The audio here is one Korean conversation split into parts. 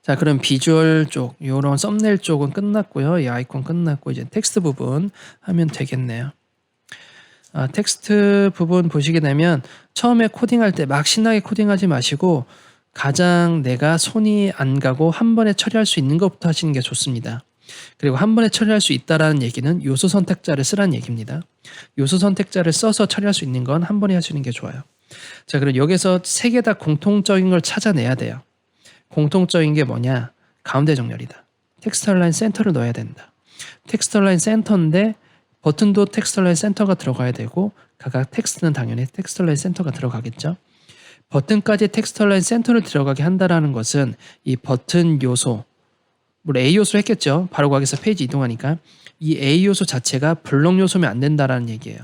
자, 그럼 비주얼 쪽, 요런 썸네일 쪽은 끝났고요. 이 아이콘 끝났고 이제 텍스트 부분 하면 되겠네요. 텍스트 부분 보시게 되면 처음에 코딩할 때 막 신나게 코딩하지 마시고 가장 내가 손이 안 가고 한 번에 처리할 수 있는 것부터 하시는 게 좋습니다. 그리고 한 번에 처리할 수 있다라는 얘기는 요소 선택자를 쓰라는 얘기입니다. 요소 선택자를 써서 처리할 수 있는 건 한 번에 하시는 게 좋아요. 자, 그럼 여기서 세 개 다 공통적인 걸 찾아내야 돼요. 공통적인 게 뭐냐? 가운데 정렬이다. 텍스트 얼라인 센터를 넣어야 된다. 텍스트 얼라인 센터인데 버튼도 텍스트 얼라인 센터가 들어가야 되고 각각 텍스트는 당연히 텍스트 얼라인 센터가 들어가겠죠. 버튼까지 텍스트 얼라인 센터를 들어가게 한다라는 것은 이 버튼 요소, 물론 A 요소를 했겠죠. 바로 거기서 페이지 이동하니까 이 A 요소 자체가 블록 요소면 안 된다라는 얘기예요.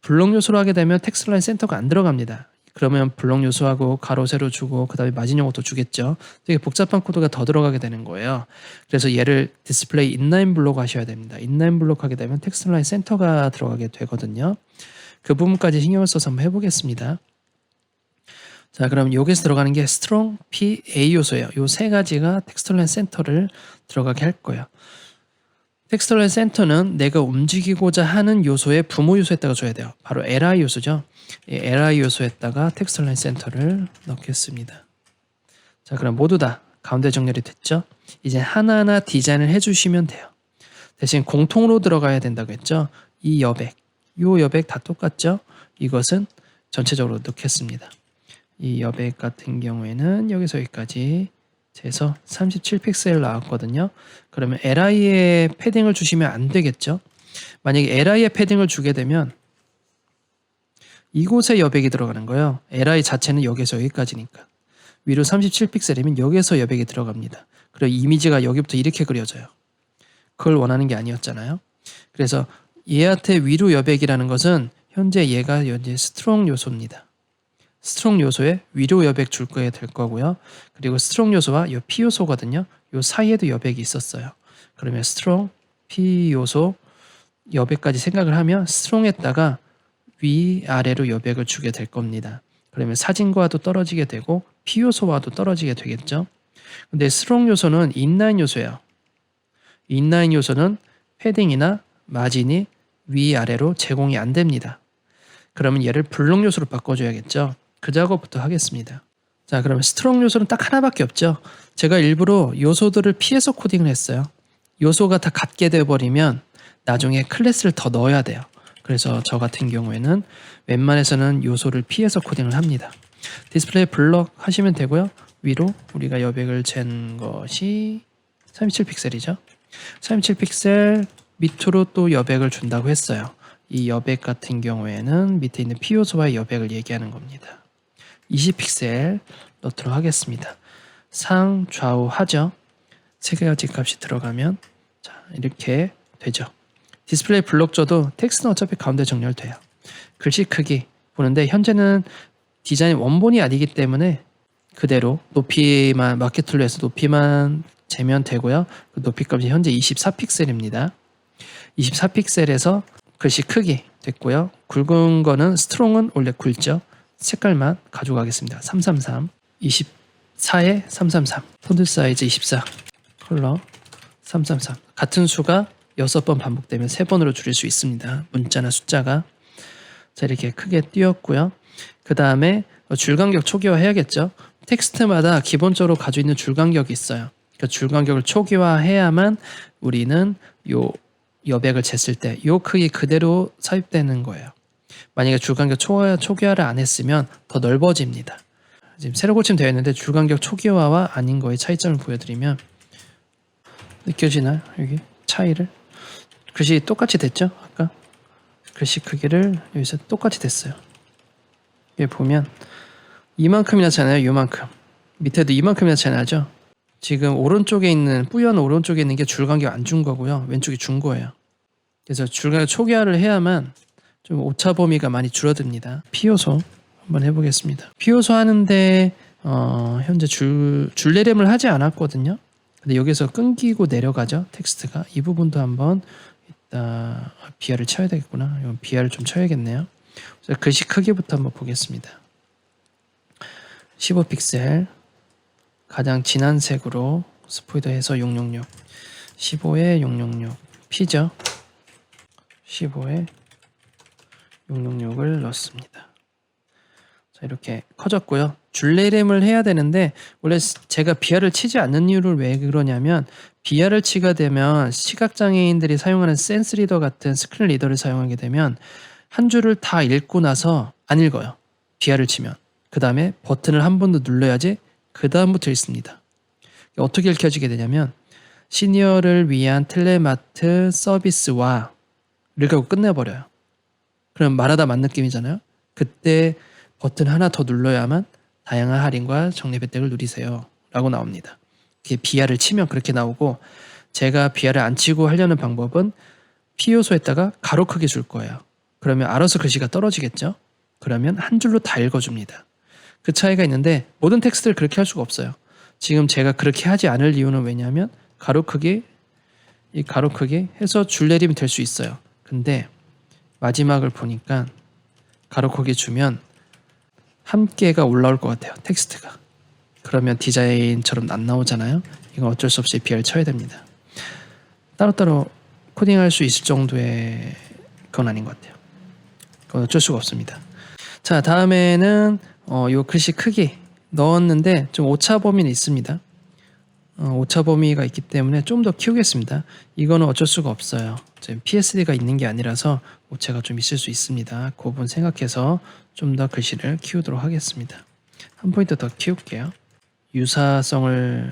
블록 요소로 하게 되면 텍스트 얼라인 센터가 안 들어갑니다. 그러면 블록 요소하고 가로 세로 주고 그 다음에 마진 용어도 주겠죠. 되게 복잡한 코드가 더 들어가게 되는 거예요. 그래서 얘를 디스플레이 인라인 블록 하셔야 됩니다. 인라인 블록 하게 되면 텍스트 라인 센터가 들어가게 되거든요. 그 부분까지 신경을 써서 한번 해보겠습니다. 자, 그럼 여기서 들어가는 게 strong p a 요소예요. 요 세 가지가 텍스트 라인 센터를 들어가게 할 거예요. 텍스트 라인 센터는 내가 움직이고자 하는 요소의 부모 요소에다가 줘야 돼요. 바로 li 요소죠. 이 li 요소에다가 텍스트 라인 센터를 넣겠습니다. 자, 그럼 모두 다 가운데 정렬이 됐죠? 이제 하나하나 디자인을 해주시면 돼요. 대신 공통으로 들어가야 된다고 했죠? 이 여백, 요 여백 다 똑같죠? 이것은 전체적으로 넣겠습니다. 이 여백 같은 경우에는 여기서 여기까지 재서 37픽셀 나왔거든요. 그러면 li에 패딩을 주시면 안 되겠죠? 만약에 li에 패딩을 주게 되면 이곳에 여백이 들어가는 거예요. li 자체는 여기서 여기까지니까. 위로 37픽셀이면 여기서 여백이 들어갑니다. 그리고 이미지가 여기부터 이렇게 그려져요. 그걸 원하는 게 아니었잖아요. 그래서 얘한테 위로 여백이라는 것은 현재 얘가 스트롱 요소입니다. 스트롱 요소에 위로 여백 줄 거에 될 거고요. 그리고 스트롱 요소와 이 P 요소거든요. 요 사이에도 여백이 있었어요. 그러면 스트롱 P 요소 여백까지 생각을 하면 스트롱에다가 위아래로 여백을 주게 될 겁니다. 그러면 사진과도 떨어지게 되고 P 요소와도 떨어지게 되겠죠. 근데 스트롱 요소는 인라인 요소예요. 인라인 요소는 패딩이나 마진이 위아래로 제공이 안 됩니다. 그러면 얘를 블록 요소로 바꿔줘야겠죠. 그 작업부터 하겠습니다. 자, 그러면 스트롱 요소는 딱 하나밖에 없죠. 제가 일부러 요소들을 피해서 코딩을 했어요. 요소가 다 같게 되어버리면 나중에 클래스를 더 넣어야 돼요. 그래서 저 같은 경우에는 웬만해서는 요소를 피해서 코딩을 합니다. 디스플레이 블럭 하시면 되고요. 위로 우리가 여백을 잰 것이 37픽셀이죠. 37픽셀 밑으로 또 여백을 준다고 했어요. 이 여백 같은 경우에는 밑에 있는 P 요소와의 여백을 얘기하는 겁니다. 20픽셀 넣도록 하겠습니다. 상, 좌우, 하죠. 세 가지 값이 들어가면 자, 이렇게 되죠. 디스플레이 블록 줘도 텍스트는 어차피 가운데 정렬돼요. 글씨 크기 보는데 현재는 디자인 원본이 아니기 때문에 그대로 높이만 마켓 툴로 해서 높이만 재면 되고요. 그 높이 값이 현재 24픽셀입니다. 24픽셀에서 글씨 크기 됐고요. 굵은 거는 스트롱은 원래 굵죠. 색깔만 가져가겠습니다. 333 24에 333 폰트 사이즈 24 컬러 333 같은 수가 6번 반복되면 3번으로 줄일 수 있습니다. 문자나 숫자가. 자, 이렇게 크게 띄웠고요. 그 다음에 줄간격 초기화 해야겠죠. 텍스트마다 기본적으로 가지고 있는 줄간격이 있어요. 그 줄간격을 초기화해야만 우리는 요 여백을 쟀을 때 요 크기 그대로 삽입되는 거예요. 만약에 줄간격 초기화를 안 했으면 더 넓어집니다. 지금 새로 고침 되어 있는데 줄간격 초기화와 아닌 거의 차이점을 보여드리면 느껴지나요? 여기 차이를? 글씨 똑같이 됐죠? 아까 글씨 크기를 여기서 똑같이 됐어요. 여기 보면 이만큼이나 차이 나요. 이만큼. 밑에도 이만큼이나 차이 나죠? 지금 오른쪽에 있는 뿌연 오른쪽에 있는 게 줄간격 안 준 거고요. 왼쪽이 준 거예요. 그래서 줄간격 초기화를 해야만 좀 오차 범위가 많이 줄어듭니다. P 요소 한번 해보겠습니다. P 요소 하는데 현재 줄내림을 하지 않았거든요. 근데 여기서 끊기고 내려가죠. 텍스트가. 이 부분도 한번 이따 BR을 쳐야 되겠구나. 이건 BR을 좀 쳐야겠네요. 그래서 글씨 크기부터 한번 보겠습니다. 15픽셀 가장 진한 색으로 스포이더 해서 666 15에 666 P죠. 15에 666을 넣습니다. 자, 이렇게 커졌고요. 줄내림을 해야 되는데 원래 제가 BR을 치지 않는 이유를 왜 그러냐면 BR을 치게 되면 시각장애인들이 사용하는 센스 리더 같은 스크린 리더를 사용하게 되면 한 줄을 다 읽고 나서 안 읽어요. BR을 치면. 그 다음에 버튼을 한 번 더 눌러야지 그 다음부터 읽습니다. 어떻게 읽혀지게 되냐면 시니어를 위한 텔레마트 서비스와 이렇게 하고 끝내버려요. 그럼 말하다 만 느낌이잖아요. 그때 버튼 하나 더 눌러야만 다양한 할인과 적립 혜택을 누리세요 라고 나옵니다. 이게 BR을 치면 그렇게 나오고 제가 BR을 안 치고 하려는 방법은 P 요소에다가 가로 크기 줄 거예요. 그러면 알아서 글씨가 떨어지겠죠. 그러면 한 줄로 다 읽어줍니다. 그 차이가 있는데 모든 텍스트를 그렇게 할 수가 없어요. 지금 제가 그렇게 하지 않을 이유는 왜냐하면 가로 크기 이 가로 크기 해서 줄내림이 될 수 있어요. 근데 마지막을 보니까 가로 크기 주면 함께가 올라올 것 같아요. 텍스트가. 그러면 디자인처럼 안 나오잖아요. 이건 어쩔 수 없이 BR 쳐야 됩니다. 따로따로 코딩할 수 있을 정도의 건 아닌 것 같아요. 그건 어쩔 수가 없습니다. 자, 다음에는 요 글씨 크기 넣었는데 좀 오차 범위는 있습니다. 오차 범위가 있기 때문에 좀 더 키우겠습니다. 이거는 어쩔 수가 없어요. 지금 PSD가 있는 게 아니라서 오차가 좀 있을 수 있습니다. 그 부분 생각해서 좀 더 글씨를 키우도록 하겠습니다. 한 포인트 더 키울게요. 유사성을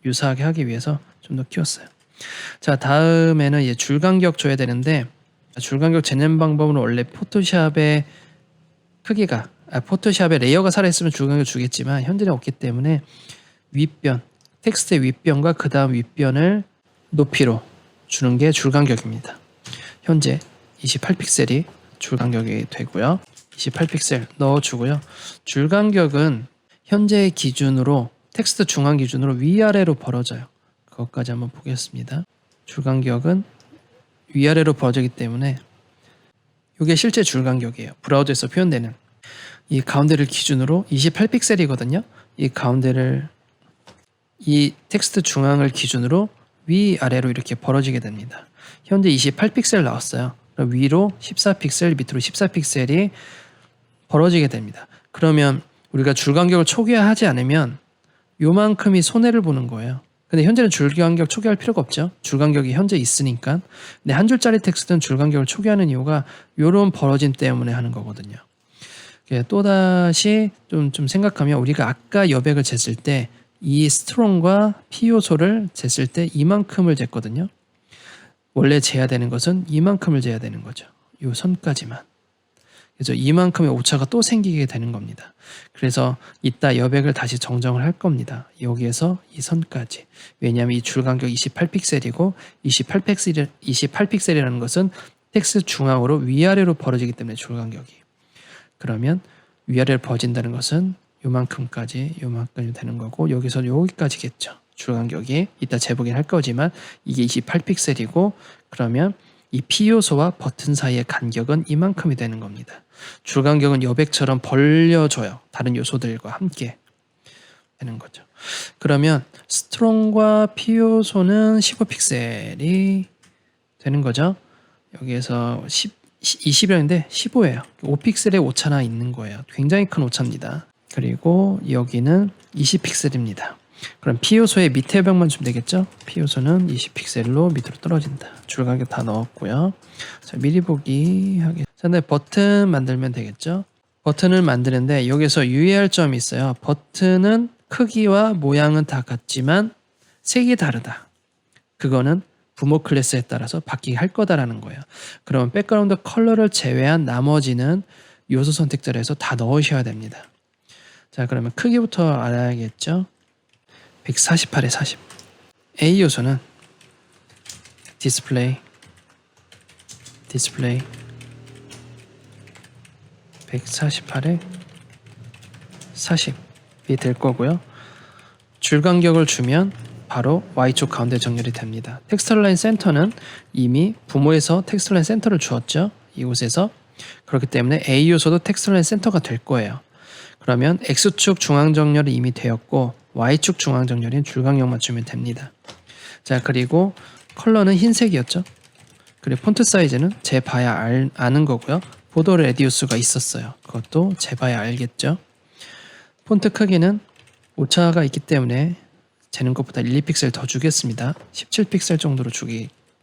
유사하게 하기 위해서 좀 더 키웠어요. 자, 다음에는 이제 줄 간격 줘야 되는데 줄 간격 재는 방법은 원래 포토샵의 크기가 포토샵의 레이어가 살아있으면 줄 간격 주겠지만 현재는 없기 때문에 윗변 텍스트의 윗변과 그 다음 윗변을 높이로 주는 게 줄 간격입니다. 현재 28픽셀이 줄 간격이 되고요. 28픽셀 넣어주고요. 줄 간격은 현재 기준으로 텍스트 중앙 기준으로 위아래로 벌어져요. 그것까지 한번 보겠습니다. 줄 간격은 위아래로 벌어지기 때문에 이게 실제 줄 간격이에요. 브라우저에서 표현되는 이 가운데를 기준으로 28픽셀이거든요. 이 가운데를 이 텍스트 중앙을 기준으로 위아래로 이렇게 벌어지게 됩니다. 현재 28픽셀 나왔어요. 그럼 위로 14픽셀, 밑으로 14픽셀이 벌어지게 됩니다. 그러면 우리가 줄 간격을 초기화하지 않으면 요만큼이 손해를 보는 거예요. 근데 현재는 줄 간격 초기화할 필요가 없죠. 줄 간격이 현재 있으니까. 근데 한 줄짜리 텍스트는 줄 간격을 초기화하는 이유가 요런 벌어짐 때문에 하는 거거든요. 또다시 좀 생각하면 우리가 아까 여백을 쟀을 때 이 스트롱과 P 요소를 쟀을 때 이만큼을 쟀거든요. 원래 재야 되는 것은 이만큼을 재야 되는 거죠. 요 선까지만. 그래서 이만큼의 오차가 또 생기게 되는 겁니다. 그래서 이따 여백을 다시 정정을 할 겁니다. 여기에서 이 선까지. 왜냐하면 이 줄 간격 28픽셀이고 28픽셀이라는 것은 텍스트 중앙으로 위아래로 벌어지기 때문에 줄 간격이. 그러면 위아래로 벌어진다는 것은 요만큼까지 요만큼이 되는 거고 여기서 여기까지겠죠. 줄 간격이 이따 재보긴 할 거지만 이게 28픽셀이고 그러면 이 P 요소와 버튼 사이의 간격은 이만큼이 되는 겁니다. 줄 간격은 여백처럼 벌려져요. 다른 요소들과 함께 되는 거죠. 그러면 스트롱과 P 요소는 15픽셀이 되는 거죠. 여기에서 20이었는데 15예요. 5픽셀의 오차나 있는 거예요. 굉장히 큰 오차입니다. 그리고 여기는 20픽셀입니다. 그럼 P 요소의 밑에 벽만 주면 되겠죠? P 요소는 20픽셀로 밑으로 떨어진다. 줄 간격 다 넣었고요. 자, 미리 보기 하겠습니다. 자, 근데 버튼 만들면 되겠죠? 버튼을 만드는데 여기서 유의할 점이 있어요. 버튼은 크기와 모양은 다 같지만 색이 다르다. 그거는 부모 클래스에 따라서 바뀌게 할 거다라는 거예요. 그러면 백그라운드 컬러를 제외한 나머지는 요소 선택자리에서 다 넣으셔야 됩니다. 자, 그러면 크기부터 알아야겠죠? 148에 40. A 요소는 디스플레이 148에 40이 될 거고요. 줄 간격을 주면 바로 Y축 가운데 정렬이 됩니다. 텍스트라인 센터는 이미 부모에서 텍스트라인 센터를 주었죠. 이곳에서. 그렇기 때문에 A 요소도 텍스트라인 센터가 될 거예요. 그러면 X축 중앙 정렬이 이미 되었고 Y축 중앙 정렬인 줄강력만 주면 됩니다. 자, 그리고 컬러는 흰색이었죠. 그리고 폰트 사이즈는 재봐야 아는 거고요. 보더 레디우스가 있었어요. 그것도 재봐야 알겠죠. 폰트 크기는 오차가 있기 때문에 재는 것보다 1, 2픽셀 더 주겠습니다. 17픽셀 정도로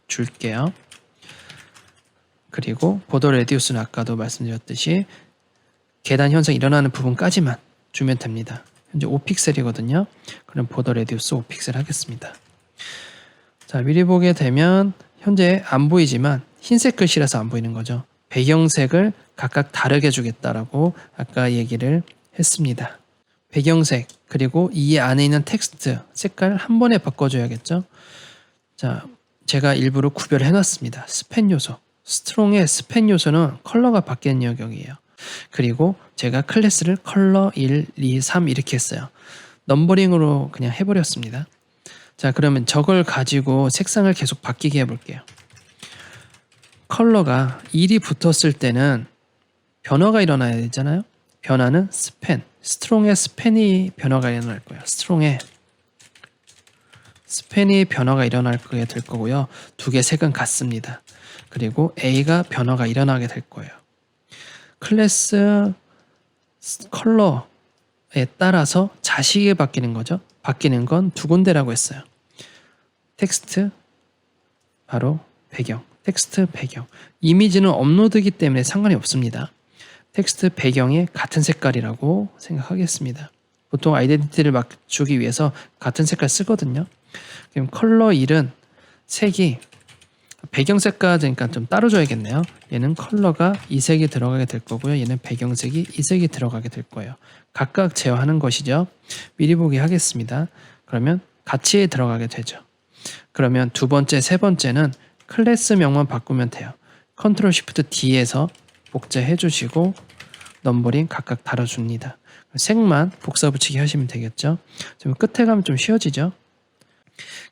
줄게요. 그리고 보더 레디우스는 아까도 말씀드렸듯이 계단 현상 일어나는 부분까지만 주면 됩니다. 현재 5픽셀이거든요. 그럼 보더 레디우스 5픽셀 하겠습니다. 자, 미리 보게 되면 현재 안 보이지만 흰색 글씨라서 안 보이는 거죠. 배경색을 각각 다르게 주겠다라고 아까 얘기를 했습니다. 배경색 그리고 이 안에 있는 텍스트 색깔 한 번에 바꿔줘야겠죠. 자, 제가 일부러 구별해 놨습니다. 스팬 요소, 스트롱의 스팬 요소는 컬러가 바뀌는 영역이에요. 그리고 제가 클래스를 컬러 1, 2, 3 이렇게 했어요. 넘버링으로 그냥 해버렸습니다. 자, 그러면 저걸 가지고 색상을 계속 바뀌게 해볼게요. 컬러가 1이 붙었을 때는 변화가 일어나야 되잖아요. 변화는 스팬, 스트롱의 스팬이 변화가 일어날 거예요. 스트롱의 스팬이 변화가 일어날 거게 될 거고요. 두 개 색은 같습니다. 그리고 A가 변화가 일어나게 될 거예요. 클래스 컬러에 따라서 자식이 바뀌는 거죠. 바뀌는 건 두 군데라고 했어요. 텍스트 바로 배경, 텍스트 배경. 이미지는 업로드이기 때문에 상관이 없습니다. 텍스트 배경이 같은 색깔이라고 생각하겠습니다. 보통 아이덴티티를 맞추기 위해서 같은 색깔 쓰거든요. 그럼 컬러 1은 색이 배경 색깔이니까 좀 따로 줘야겠네요. 얘는 컬러가 이 색이 들어가게 될 거고요. 얘는 배경색이 이 색이 들어가게 될 거예요. 각각 제어하는 것이죠. 미리 보기 하겠습니다. 그러면 같이 들어가게 되죠. 그러면 두 번째, 세 번째는 클래스명만 바꾸면 돼요. 컨트롤 쉬프트 D에서 복제해 주시고 넘버링 각각 달아줍니다. 색만 복사 붙이기 하시면 되겠죠. 좀 끝에 가면 좀 쉬워지죠.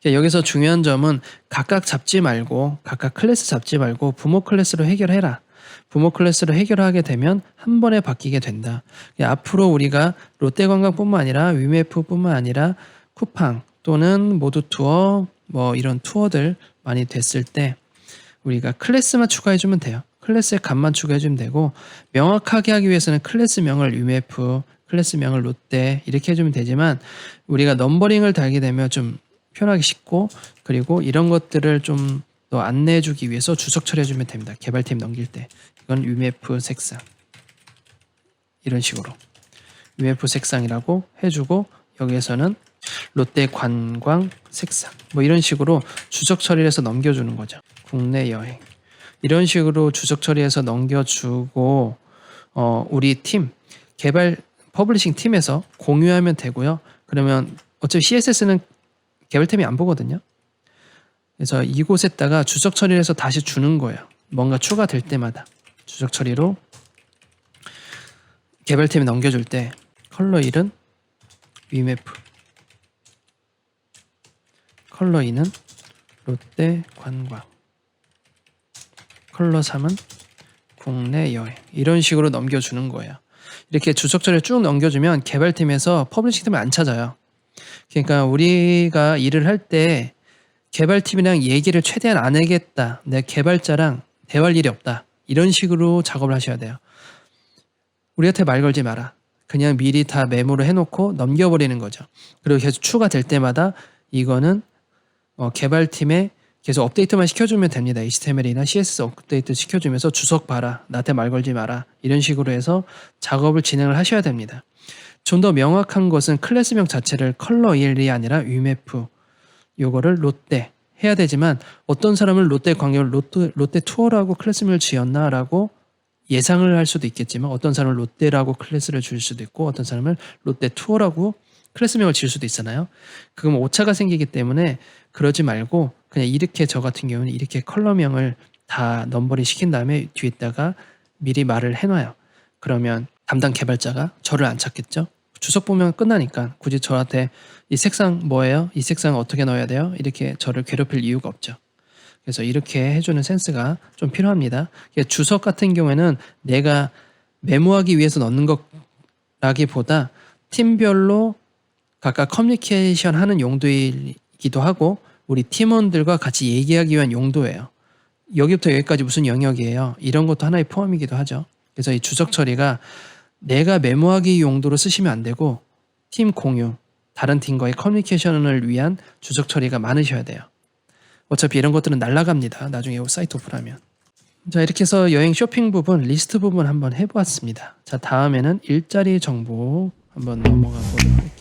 여기서 중요한 점은 각각 잡지 말고 각각 클래스 잡지 말고 부모 클래스로 해결해라. 부모 클래스로 해결하게 되면 한 번에 바뀌게 된다. 앞으로 우리가 롯데관광뿐만 아니라 위메프뿐만 아니라 쿠팡 또는 모두투어 뭐 이런 투어들 많이 됐을 때 우리가 클래스만 추가해주면 돼요. 클래스의 값만 추가해주면 되고 명확하게 하기 위해서는 클래스명을 위메프, 클래스명을 롯데 이렇게 해주면 되지만 우리가 넘버링을 달게 되면 좀 표현하기 쉽고 그리고 이런 것들을 좀 더 안내해주기 위해서 주석 처리해주면 됩니다. 개발팀 넘길 때 이건 위메프 색상 이런 식으로 위메프 색상이라고 해주고 여기에서는 롯데 관광 색상 뭐 이런 식으로 주석 처리해서 넘겨주는 거죠. 국내 여행 이런 식으로 주석 처리해서 넘겨주고 우리 팀 개발 퍼블리싱 팀에서 공유하면 되고요. 그러면 어차피 CSS는 개발팀이 안 보거든요. 그래서 이곳에다가 주석 처리를 해서 다시 주는 거예요. 뭔가 추가될 때마다 주석 처리로 개발팀에 넘겨줄 때 컬러 1은 위메프, 컬러 2는 롯데 관광, 컬러 3은 국내 여행 이런 식으로 넘겨주는 거예요. 이렇게 주석 처리를 쭉 넘겨주면 개발팀에서 퍼블리싱 팀을 안 찾아요. 그러니까 우리가 일을 할 때 개발팀이랑 얘기를 최대한 안 하겠다. 내 개발자랑 대화할 일이 없다. 이런 식으로 작업을 하셔야 돼요. 우리한테 말 걸지 마라. 그냥 미리 다 메모를 해놓고 넘겨버리는 거죠. 그리고 계속 추가될 때마다 이거는 개발팀에 계속 업데이트만 시켜주면 됩니다. HTML이나 CSS 업데이트 시켜주면서 주석 봐라. 나한테 말 걸지 마라. 이런 식으로 해서 작업을 진행을 하셔야 됩니다. 좀 더 명확한 것은 클래스명 자체를 컬러 1이 아니라 위메프 요거를 롯데 해야 되지만 어떤 사람은 롯데 광역을 롯데 투어라고 클래스명을 지었나라고 예상을 할 수도 있겠지만 어떤 사람은 롯데라고 클래스를 줄 수도 있고 어떤 사람은 롯데 투어라고 클래스명을 지을 수도 있잖아요. 그럼 오차가 생기기 때문에 그러지 말고 그냥 이렇게 저 같은 경우는 이렇게 컬러명을 다 넘버링 시킨 다음에 뒤에다가 미리 말을 해놔요. 그러면 담당 개발자가 저를 안 찾겠죠. 주석 보면 끝나니까 굳이 저한테 이 색상 뭐예요? 이 색상 어떻게 넣어야 돼요? 이렇게 저를 괴롭힐 이유가 없죠. 그래서 이렇게 해주는 센스가 좀 필요합니다. 주석 같은 경우에는 내가 메모하기 위해서 넣는 것라기보다 팀별로 각각 커뮤니케이션 하는 용도이기도 하고 우리 팀원들과 같이 얘기하기 위한 용도예요. 여기부터 여기까지 무슨 영역이에요? 이런 것도 하나의 포함이기도 하죠. 그래서 이 주석 처리가 내가 메모하기 용도로 쓰시면 안 되고 팀 공유, 다른 팀과의 커뮤니케이션을 위한 주석 처리가 많으셔야 돼요. 어차피 이런 것들은 날라갑니다. 나중에 사이트 오픈하면. 자, 이렇게 해서 여행 쇼핑 부분, 리스트 부분 한번 해보았습니다. 자, 다음에는 일자리 정보 한번 넘어가 보도록 할게요.